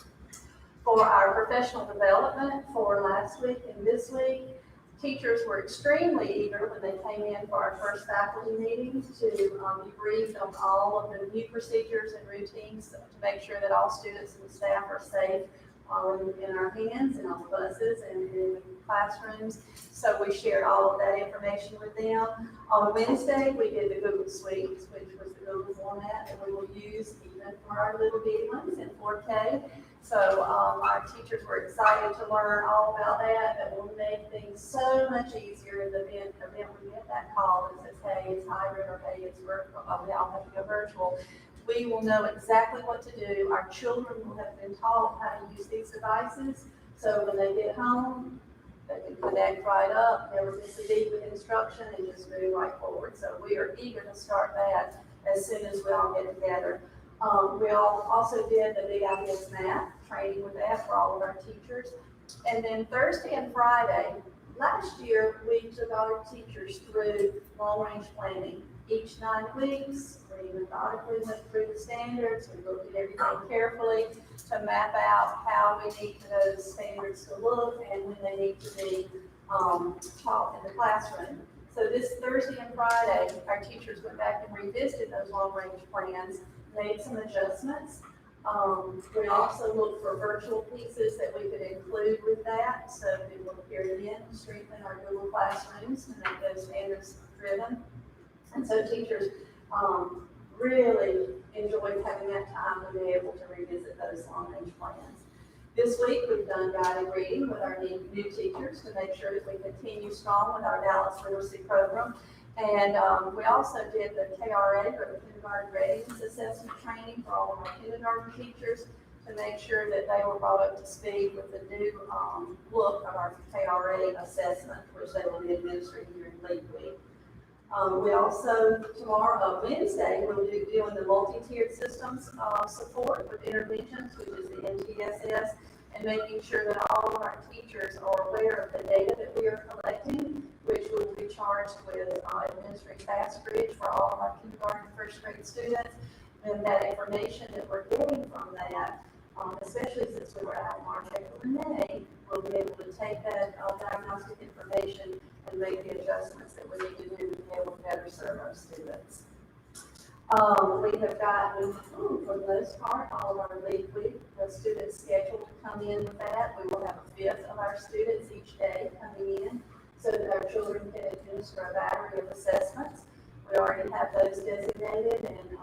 For our professional development for last week and this week, teachers were extremely eager when they came in for our first faculty meeting to be briefed on all of the new procedures and routines to make sure that all students and staff are safe in our hands and on the buses and in the classrooms. So we shared all of that information with them. On Wednesday, we did the Google Suite, which was the Google format that we will use even for our little bitty ones in 4K. So our teachers were excited to learn all about that. That will make things so much easier in the event we get that call that says, hey, it's hybrid, or hey, it's virtual, we all have to go virtual. We will know exactly what to do. Our children will have been taught how to use these devices. So when they get home, they can connect right up, never miss a beat with instruction, and just move right forward. So we are eager to start that as soon as we all get together. We all also did the Big Ideas Math training with that for all of our teachers. And then Thursday and Friday, last year, we took our teachers through long-range planning. Each 9 weeks, we methodically went through the standards, we looked at everything carefully to map out how we need those standards to look and when they need to be taught in the classroom. So this Thursday and Friday, our teachers went back and revisited those long-range plans, made some adjustments. We also looked for virtual pieces that we could include with that, so it will appear again to strengthen our Google Classrooms to make those standards driven. And so teachers really enjoyed having that time to be able to revisit those long-range plans. This week, we've done guided reading with our new teachers to make sure that we continue strong with our balanced literacy program. And we also did the KRA, or the Kindergarten Readiness Assessment training for all of our kindergarten teachers to make sure that they were brought up to speed with the new look of our KRA assessment, which they will be administering during Leap Week. We also, Wednesday, we'll be doing the multi-tiered systems support with interventions, which is the MTSS, and making sure that all of our teachers are aware of the data that we are collecting, which will be charged with administering Fast Bridge for all of our kindergarten and first grade students. And that information that we're getting from that especially since we were out in March, April, and May, we'll be able to take that diagnostic information and make the adjustments that we need to do to be able to better serve our students. We have gotten, for the most part, all of our lead week, the students scheduled to come in with that. We will have a fifth of our students each day coming in so that our children can administer a battery of assessments. We already have those designated, and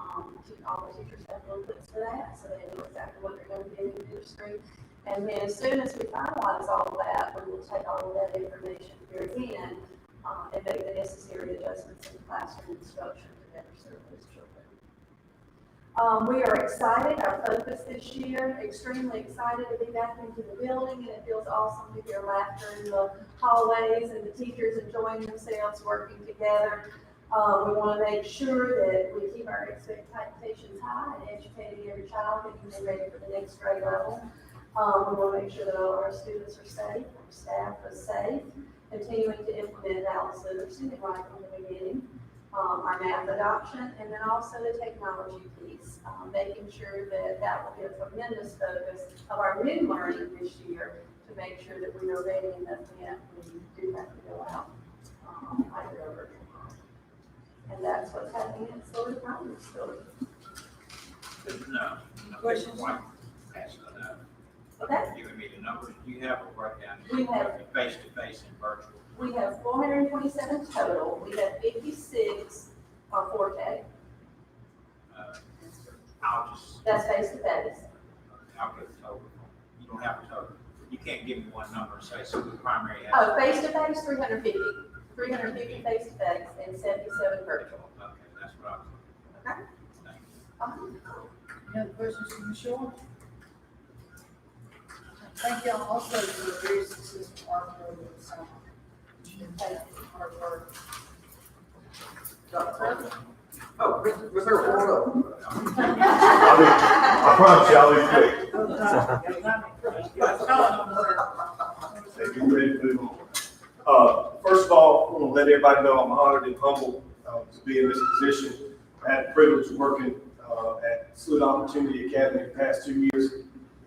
all the teachers have booklets for that, so they know exactly what they're going to be administering. And then as soon as we finalize all of that, we will take all of that information here again and make the necessary adjustments in classroom instruction to better serve those children. We are excited, our focus this year, extremely excited to be back into the building, and it feels awesome to hear laughter in the hallways and the teachers enjoying themselves working together. We want to make sure that we keep our expectations high and educating every child, getting them ready for the next grade level. We want to make sure that all of our students are safe, our staff is safe, continuing to implement Alice literacy right from the beginning. Our math adoption, and then also the technology piece, making sure that that will be a tremendous focus of our new learning this year to make sure that we are ready in the event we do have to go out either over. And that's what's happening at Saluda Primary School. No. Questions? Okay. Giving me the numbers, you have a breakdown. We have- Face-to-face and virtual. We have 427 total. We have 56 on 4K. I'll just, That's face to face. I'll get the total. You don't have a total. You can't give me one number and say, so the primary has. Oh, face to face, 350. 350 face to face and 77 virtual. Okay, that's what I was. Okay. Thank you. Any other questions from the shore? Thank y'all also for the very successful art program this summer. Thank you for hard work. Dr. President? Oh, was there one of I promise you, I'll be quick. If you're ready to move on. First of all, I want to let everybody know I'm honored and humbled to be in this position. I had the privilege of working at Saluda Opportunity Academy the past 2 years,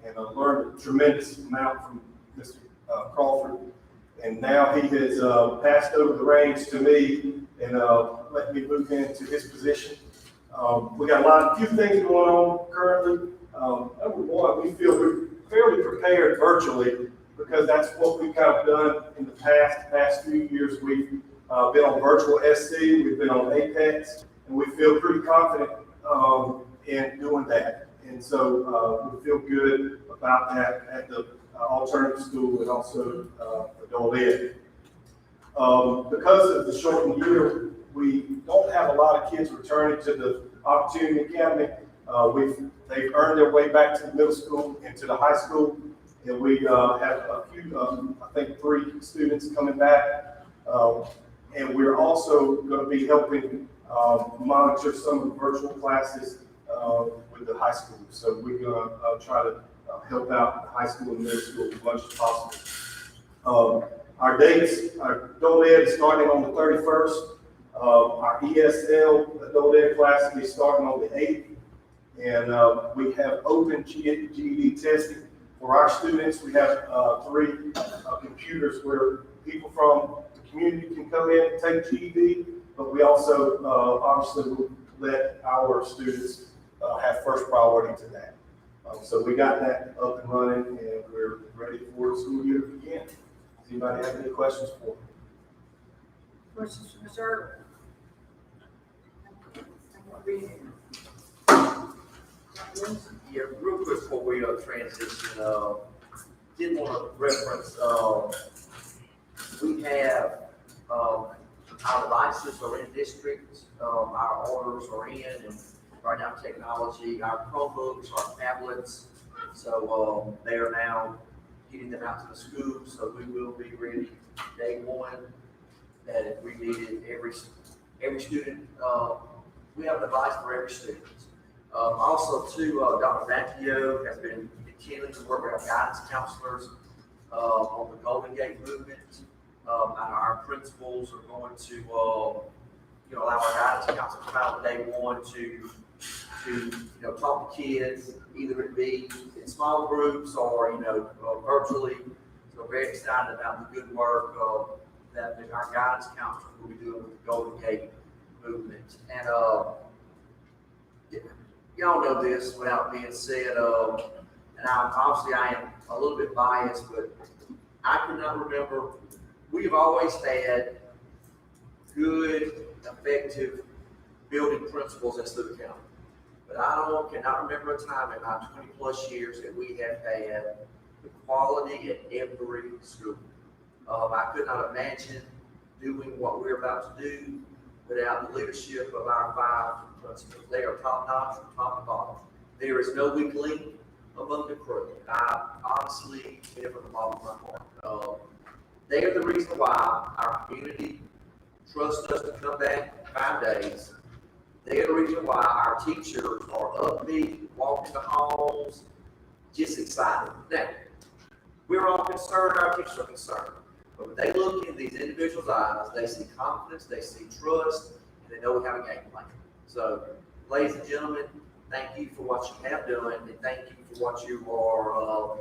and I learned a tremendous amount from Mr. Crawford. And now he has passed over the reins to me and let me move into his position. We got a few things going on currently. Number one, we feel we're fairly prepared virtually because that's what we've kind of done in the past few years. We've been on virtual SC, we've been on Apex, and we feel pretty confident in doing that. And so we feel good about that at the alternative school and also adult ed. Because of the shortened year, we don't have a lot of kids returning to the Opportunity Academy. They've earned their way back to the middle school and to the high school. And we have a few, I think 3 students coming back. And we're also going to be helping monitor some of the virtual classes with the high school. So we're going to try to help out the high school and middle school as much as possible. Our dates, our adult ed is starting on the 31st. Our ESL adult ed class will be starting on the 8th. And we have open GED testing for our students. We have 3 computers where people from the community can come in and take GED, but we also obviously will let our students have first priority to that. So we got that up and running, and we're ready for the school year to begin. Does anybody have any questions for me? Questions from Ms. Irvin? Yeah, real quick before we transition, did want to reference, we have, our devices are in district, our orders are in, and right now technology, our Chromebooks, our tablets, so, they are now getting them out to the schools, so we will be ready day one, that if we needed every student, we have a device for every student. Also too, Dr. Vacchio has been continuing to work with our guidance counselors on the Golden Gate movement. And our principals are going to allow our guidance counselor to come out on day one to talk to kids, either it be in small groups or, virtually. So very excited about the good work that our guidance counselors will be doing with the Golden Gate movement. And, y'all know this without being said, and I am a little bit biased, but I cannot remember, we've always had good, effective building principals in Saluda County. But I cannot remember a time in my 20+ years that we have had the quality at every school. I could not imagine doing what we're about to do without the leadership of our 5 principals. They are top notch from top to bottom. There is no weak link among the crew. I honestly, from the bottom of my heart. They are the reason why our community trusts us to come back 5 days. They are the reason why our teachers are upbeat, walking the halls, just excited. Now, we're all concerned, our teachers are concerned. But when they look in these individuals' eyes, they see confidence, they see trust, and they know we have a game plan. So, ladies and gentlemen, thank you for what you have done, and thank you for what you are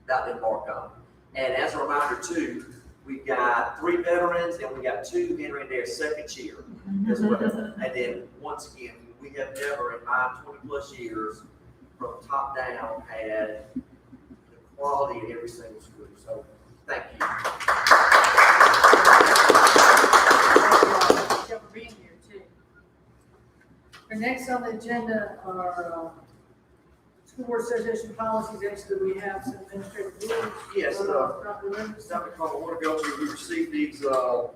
about to embark on. And as a reminder, too, we've got 3 veterans, and we got 2 entering their 2nd year as well. And then, once again, we have never, in my 20+ years, from top down, had the quality in every single school. So, thank you. Thank you for being here, too. Our next on the agenda are School Board Association policies. Actually, we have some administrative rules. Yes, Dr. Cole, I want to go through, we received these, about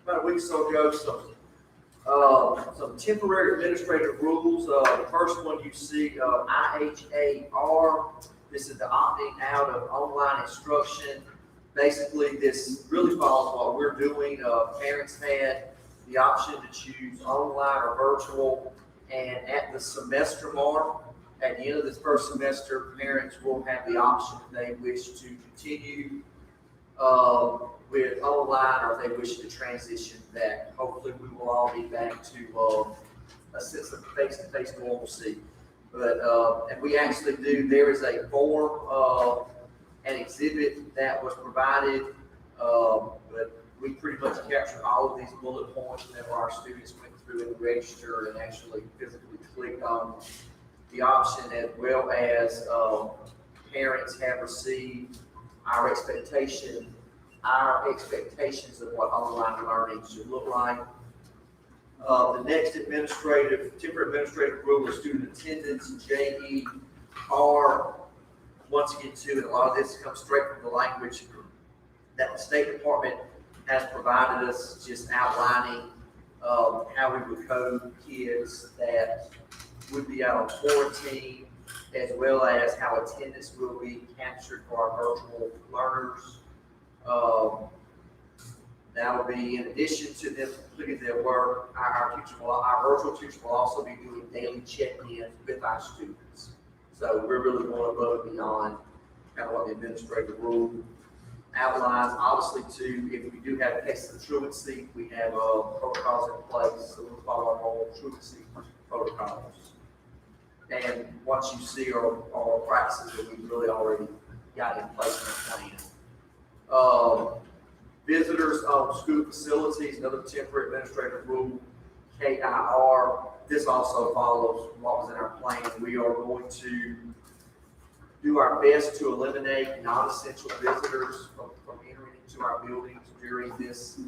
a week or so ago, some temporary administrative rules. The first one you see, IHAR. This is the opting out of online instruction. Basically, this really follows what we're doing. Parents had the option to choose online or virtual, and at the semester mark, at the end of this first semester, parents will have the option if they wish to continue with online or if they wish to transition back. Hopefully, we will all be back to a sense of face-to-face normalcy. But, and we actually do, there is a form, an exhibit that was provided, but we pretty much captured all of these bullet points whenever our students went through and registered and actually physically clicked on the option, as well as parents have received our expectations of what online learning should look like. The next temporary administrative rule is student attendance, JER. Once again, too, and a lot of this comes straight from the language that the State Department has provided us, just outlining how we would code kids that would be out on quarantine, as well as how attendance will be captured for our virtual learners. That'll be in addition to them completing their work. Our virtual teacher will also be doing daily check-ins with our students. So we're really going above and beyond kind of what the administrative rule outlines. Obviously, too, if we do have cases of truancy, we have protocols in place, so we'll follow our whole truancy protocols. And what you see are practices that we've really already got in place in the plan. Visitors on school facilities, another temporary administrative rule, KIR. This also follows what was in our plan. We are going to do our best to eliminate non-essential visitors from entering into our buildings during this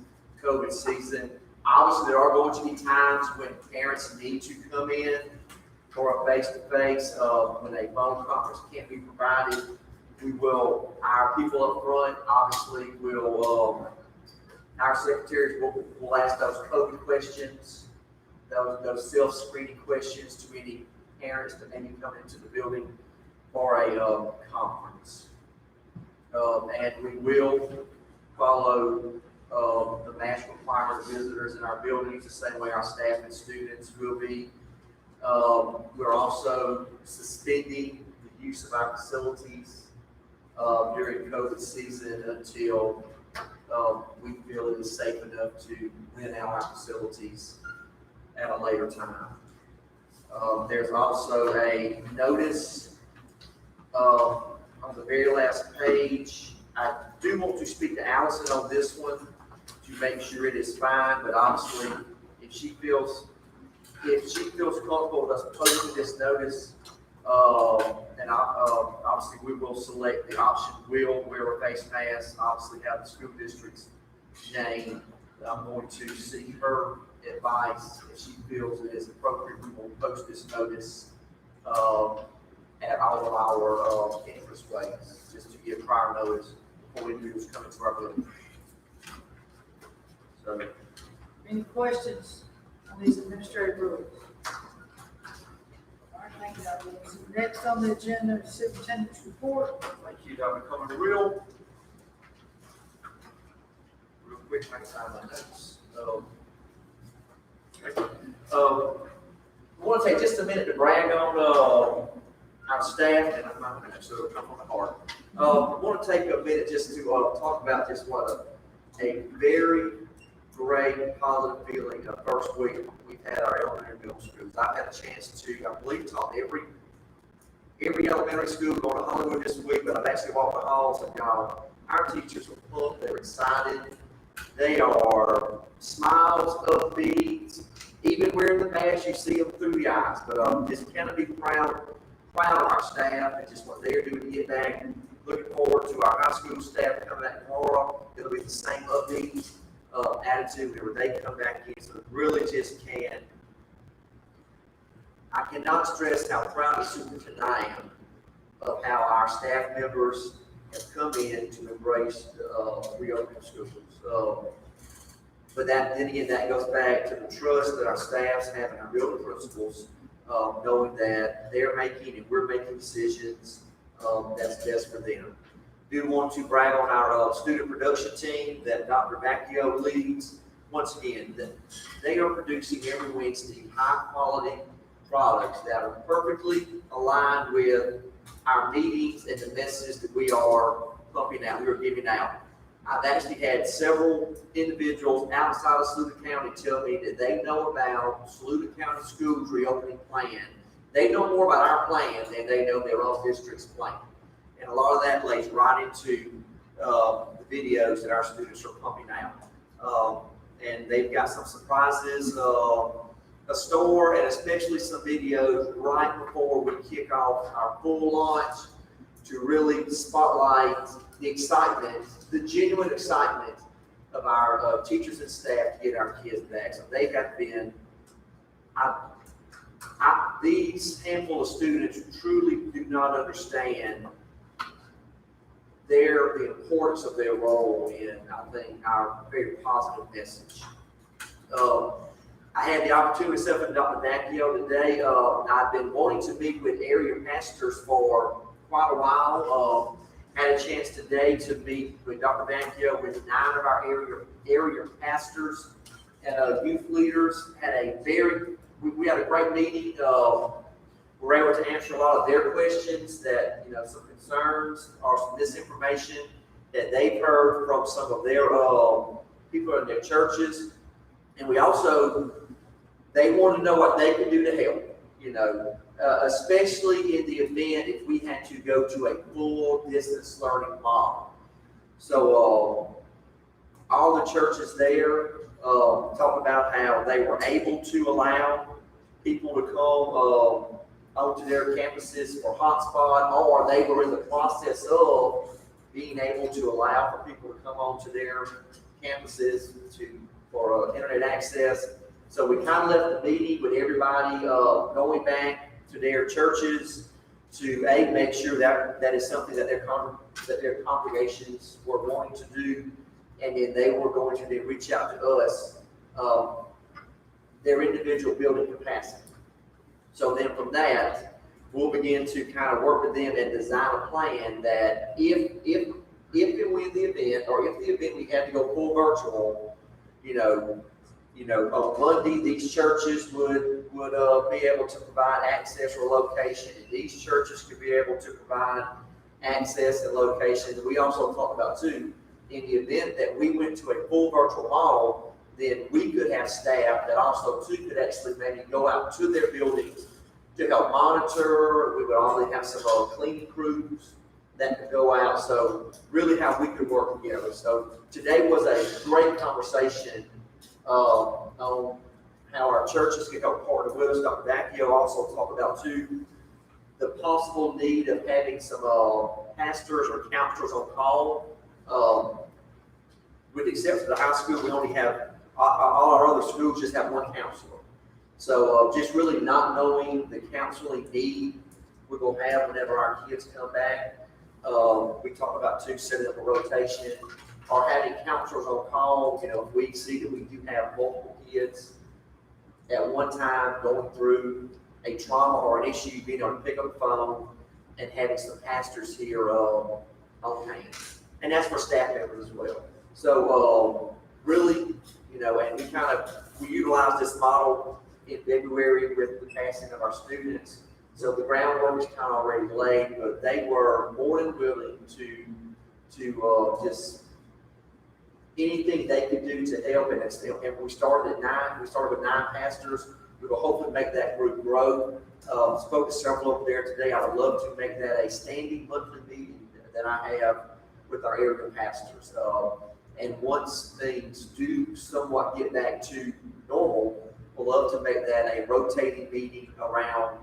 COVID season. Obviously, there are going to be times when parents need to come in for a face-to-face, when a phone conference can't be provided. We will, our people up front, obviously, will, our secretaries will ask those COVID questions, those self-screening questions to any parents that may be coming into the building for a conference. And we will follow the mask requirement of visitors in our buildings the same way our staff and students will be. We're also suspending the use of our facilities during COVID season until we feel it is safe enough to rent out our facilities at a later time. There's also a notice on the very last page. I do want to speak to Allison on this one to make sure it is fine, but obviously, if she feels comfortable with us posting this notice, then obviously we will select the option, will wear a face mask, obviously have the school district's name. I'm going to seek her advice. If she feels it is appropriate, we will post this notice at all of our entrance ways, just to give prior notice before individuals come into our building. So, Any questions on these administrative rules? All right, thank you, Dr. Wilson. Next on the agenda is superintendent's report. thank you, Dr. Comer. Real quick, I can sign my notes. I want to take just a minute to brag on our staff, and I'm not going to sort of come from the heart. I want to take a minute just to talk about just what a very great positive feeling the first week we've had our elementary middle schools. I've had a chance to, I believe, talk to every elementary school going to Hollywood this week, but I've actually walked the halls and y'all, our teachers are pumped, they're excited. They are smiles, upbeat, even wearing the mask, you see them through the eyes. But just kind of be proud of our staff and just what they're doing to get back. Looking forward to our high school staff coming back tomorrow. It'll be the same upbeat attitude whenever they come back in. So it really just I cannot stress how proud of superintendent I am of how our staff members have come in to embrace reopening schools. But then again, that goes back to the trust that our staffs have in our building principals, knowing that they're making and we're making decisions that's best for them. Do want to brag on our student production team that Dr. Vacchio leads. Once again, they are producing every Wednesday high quality products that are perfectly aligned with our meetings and the messages that we are pumping out, we are giving out. I've actually had several individuals outside of Saluda County tell me that they know about Saluda County Schools reopening plan. They know more about our plan than they know their own district's plan. And a lot of that lays right into the videos that our students are pumping out. And they've got some surprises, a store, and especially some videos right before we kick off our full launch to really spotlight the excitement, the genuine excitement of our teachers and staff to get our kids back. So they have been, these handful of students truly do not understand the importance of their role in, I think, our very positive message. I had the opportunity myself and Dr. Vacchio today. I've been wanting to meet with area pastors for quite a while. Had a chance today to meet with Dr. Vacchio with 9 of our area pastors and youth leaders. We had a great meeting. We're able to answer a lot of their questions that, some concerns or some misinformation that they've heard from some of their people in their churches. And we also, they want to know what they can do to help, especially in the event if we had to go to a full distance learning model. So all the churches there talk about how they were able to allow people to come onto their campuses for hotspot, or they were in the process of being able to allow for people to come onto their campuses for internet access. So we kind of left the meeting with everybody going back to their churches to make sure that is something that their congregations were wanting to do, and then they were going to then reach out to us, their individual building capacity. So then from that, we'll begin to kind of work with them and design a plan that if and when the event, or if the event we had to go full virtual, on Monday, these churches would be able to provide access or location, and these churches could be able to provide access and location. And we also talked about too, in the event that we went to a full virtual model, then we could have staff that also too could actually maybe go out to their buildings to help monitor. We would already have some cleaning crews that could go out. So really how we could work together. So today was a great conversation on how our churches can help partner with us. Dr. Vacchio also talked about too the possible need of having some pastors or counselors on call. With the exception of the high school, we only have, all our other schools just have one counselor. So just really not knowing the counseling need we're gonna have whenever our kids come back. We talked about too, setting up a rotation or having counselors on call. You know, if we see that we do have multiple kids at one time going through a trauma or an issue, being able to pick up the phone and having some pastors here on hand. And that's for staff members as well. So really, you know, and we utilized this model in February with the passing of our students. So the groundwork was kind of already laid, but they were more than willing to just anything they could do to help. And we started at 9. We started with 9 pastors. We will hopefully make that group grow. Spoke to several over there today. I would love to make that a standing monthly meeting that I have with our area pastors. And once things do somewhat get back to normal, we'll love to make that a rotating meeting around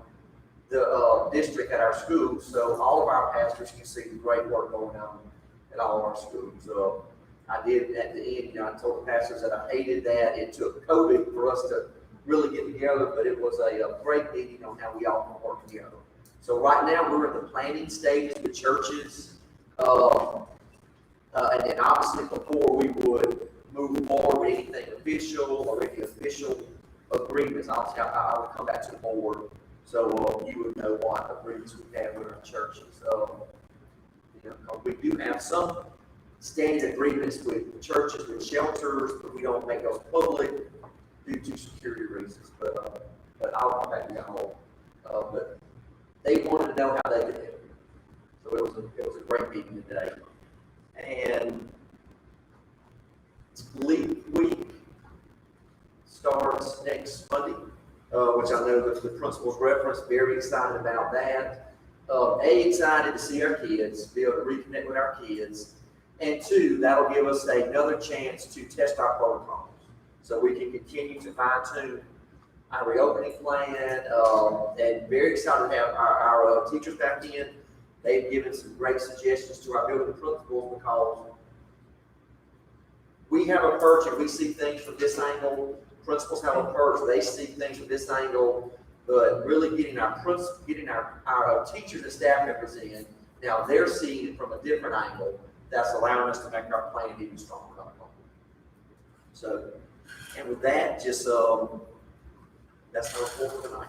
the district at our schools, so all of our pastors can see the great work going on at all of our schools. I did at the end, you know, I told the pastors that I hated that it took COVID for us to really get together, but it was a great meeting on how we all can work together. So right now we're in the planning stage with churches, and then obviously before we would move forward with anything official or any official agreements, obviously I would come back to the board. So you would know what agreements we have with our churches. You know, we do have some standing agreements with churches, with shelters, but we don't make those public due to security reasons. But I'll come back to y'all. But they wanted to know how they could help. So it was a great meeting today. And Leap Week starts next Monday. Which I know that the principal's referenced, very excited about that. Excited to see our kids, be able to reconnect with our kids. And 2, that'll give us another chance to test our protocols. So we can continue to fine tune our reopening plan, and very excited to have our teachers back in. They've given some great suggestions to our building principals because we have a perch and we see things from this angle. Principals have a perch, they see things from this angle, but really getting our teachers and staff members in, now they're seeing it from a different angle, that's allowing us to make our plan even stronger. So, and with that, just, that's our report for tonight.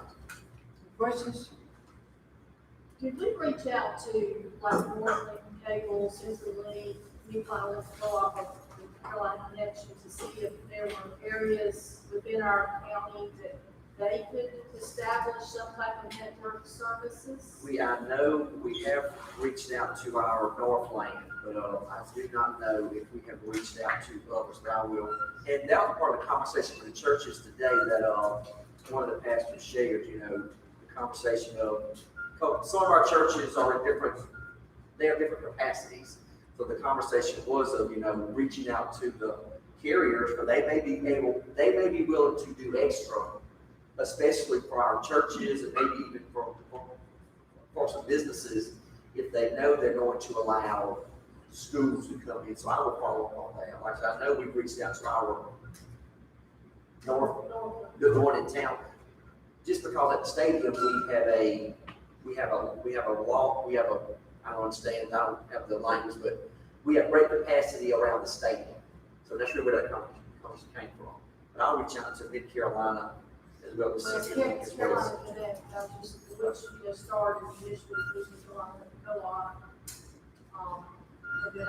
Questions? Did we reach out to like Warren Cable, Centrally, New Pilot, Co-op, and Carolina Connection to see if there were areas within our county that they could establish some type of network services? I know we have reached out to our Northland, but I do not know if we have reached out to others, but I will. And that was part of the conversation with the churches today that one of the pastors shared, you know, the conversation of some of our churches are they have different capacities. So the conversation was of, you know, reaching out to the carriers, but they may be willing to do extra, especially for our churches and maybe even for some businesses, if they know they're going to allow schools to come in. So I will follow up on that. Like I said, I know we've reached out to our the one in town, just because at the stadium we have a I don't understand, I don't have the language, but we have great capacity around the stadium. So that's really where that conversation came from. But I'll reach out to Mid-Carolina as well as Carolina Connect, which you just started, this was Carolina Co-op. And then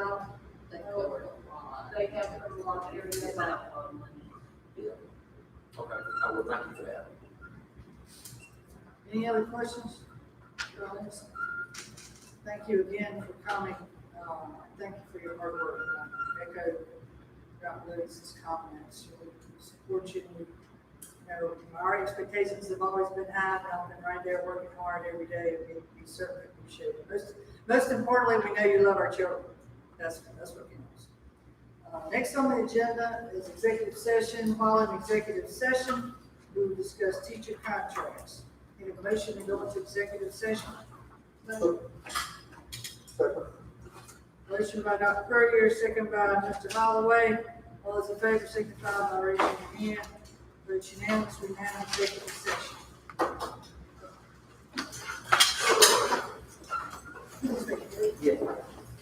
They covered a lot. they have a lot of areas. They went out a lot of money. Yeah. Okay, I will thank you for that. Any other questions? Thank you again for coming. Thank you for your hard work. I echo Dr. Lewis's comments. We support you. You know, our expectations have always been high, and I've been right there working hard every day, and we certainly appreciate it. Most importantly, we know you love our children. That's what counts. Next on the agenda is executive session. While in executive session, we will discuss teacher contracts. Need a motion to go into executive session? Motion by Dr. Puryear, second by Mr. Holloway. All those in favor signify by raising your hand. Vote unanimous, we now in executive session.